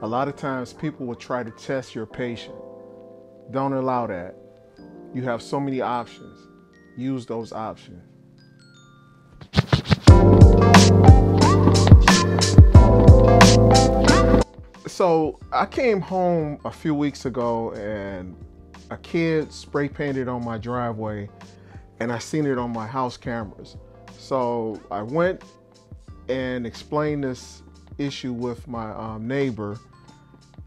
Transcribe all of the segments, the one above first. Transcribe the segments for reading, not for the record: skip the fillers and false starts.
A lot of times people will try to test your patience. Don't allow that. You have so many options. Use those options. So I came home a few weeks ago and a kid spray painted on my driveway and I seen it on my house cameras. So I went and explained this issue with my neighbor.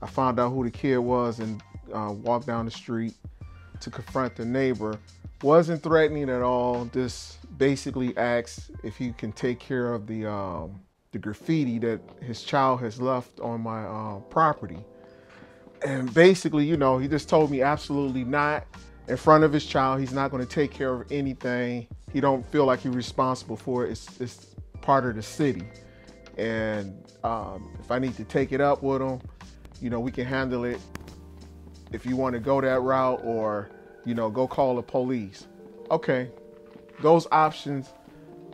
I found out who the kid was and walked down the street to confront the neighbor. Wasn't threatening at all. Just basically asked if he can take care of the graffiti that his child has left on my property. And basically, he just told me absolutely not. In front of his child, he's not going to take care of anything. He don't feel like he's responsible for it. It's part of the city. And if I need to take it up with him, we can handle it. If you want to go that route or, go call the police. Okay, those options.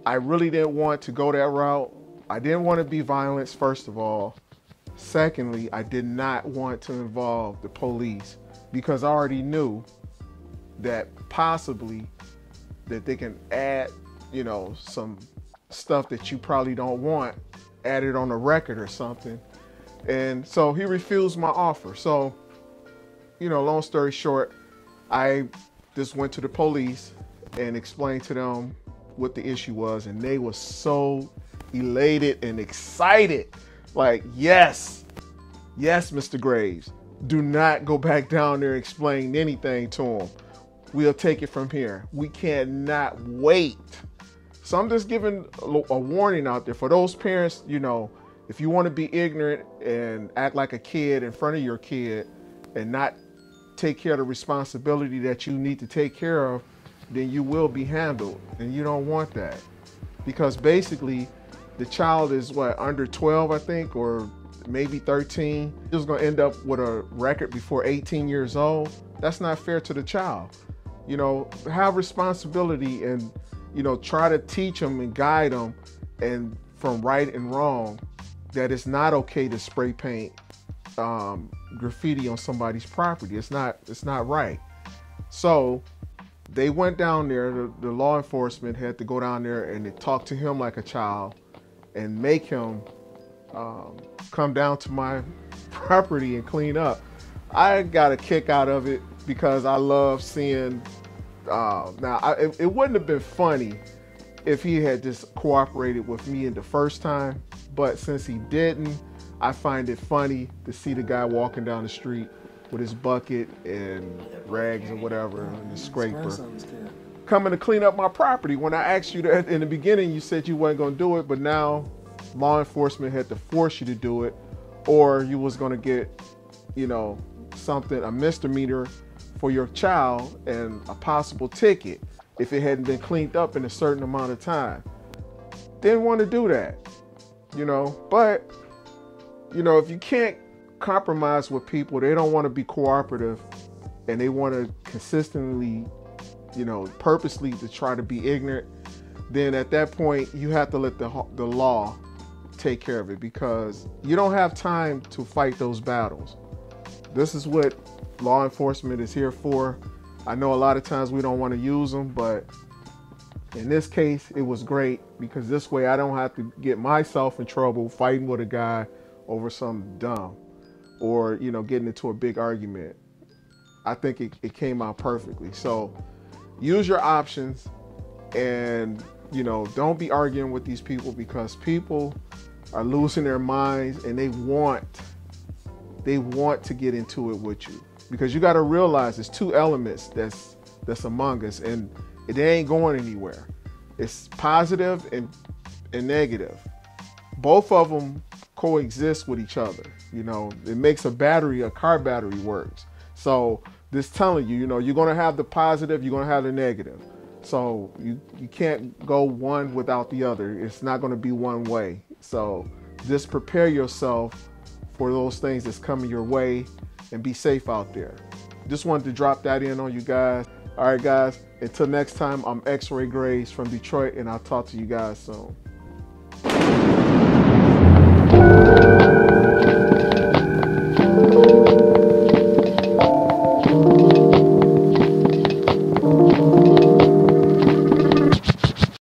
I really didn't want to go that route. I didn't want to be violent, first of all. Secondly, I did not want to involve the police because I already knew that possibly that they can add, some stuff that you probably don't want added on a record or something. And so he refused my offer. So, long story short, I just went to the police and explained to them what the issue was. And they were so elated and excited. Like, yes, Mr. Graves, do not go back down there and explain anything to him. We'll take it from here. We cannot wait. So I'm just giving a warning out there for those parents, if you want to be ignorant and act like a kid in front of your kid and not take care of the responsibility that you need to take care of, then you will be handled. And you don't want that. Because basically, the child is under 12, I think, or maybe 13. He was going to end up with a record before 18 years old. That's not fair to the child. Have responsibility and, try to teach them and guide them and from right and wrong that it's not okay to spray paint graffiti on somebody's property. It's not right. So they went down there. The law enforcement had to go down there and they talked to him like a child and make him come down to my property and clean up. I got a kick out of it because I love seeing. It wouldn't have been funny if he had just cooperated with me in the first time, but since he didn't, I find it funny to see the guy walking down the street with his bucket and rags or whatever and the scraper coming to clean up my property. When I asked you that in the beginning, you said you weren't going to do it, but now law enforcement had to force you to do it, or you was going to get, a misdemeanor for your child and a possible ticket if it hadn't been cleaned up in a certain amount of time. Didn't want to do that, but, if you can't compromise with people, they don't want to be cooperative and they want to consistently, purposely to try to be ignorant, then at that point you have to let the law take care of it because you don't have time to fight those battles. This is what law enforcement is here for. I know a lot of times we don't want to use them, but in this case, it was great because this way I don't have to get myself in trouble fighting with a guy over something dumb or, getting into a big argument. I think it came out perfectly. So use your options and, don't be arguing with these people because people are losing their minds and they want to get into it with you. Because you got to realize there's two elements that's among us and it ain't going anywhere. It's positive and negative. Both of them coexist with each other. It makes a car battery works. So this telling you, you're going to have the positive, you're going to have the negative. So you can't go one without the other. It's not going to be one way. So just prepare yourself for those things that's coming your way and be safe out there. Just wanted to drop that in on you guys. All right, guys, until next time, I'm X-Ray Graves from Detroit, and I'll talk to you guys soon.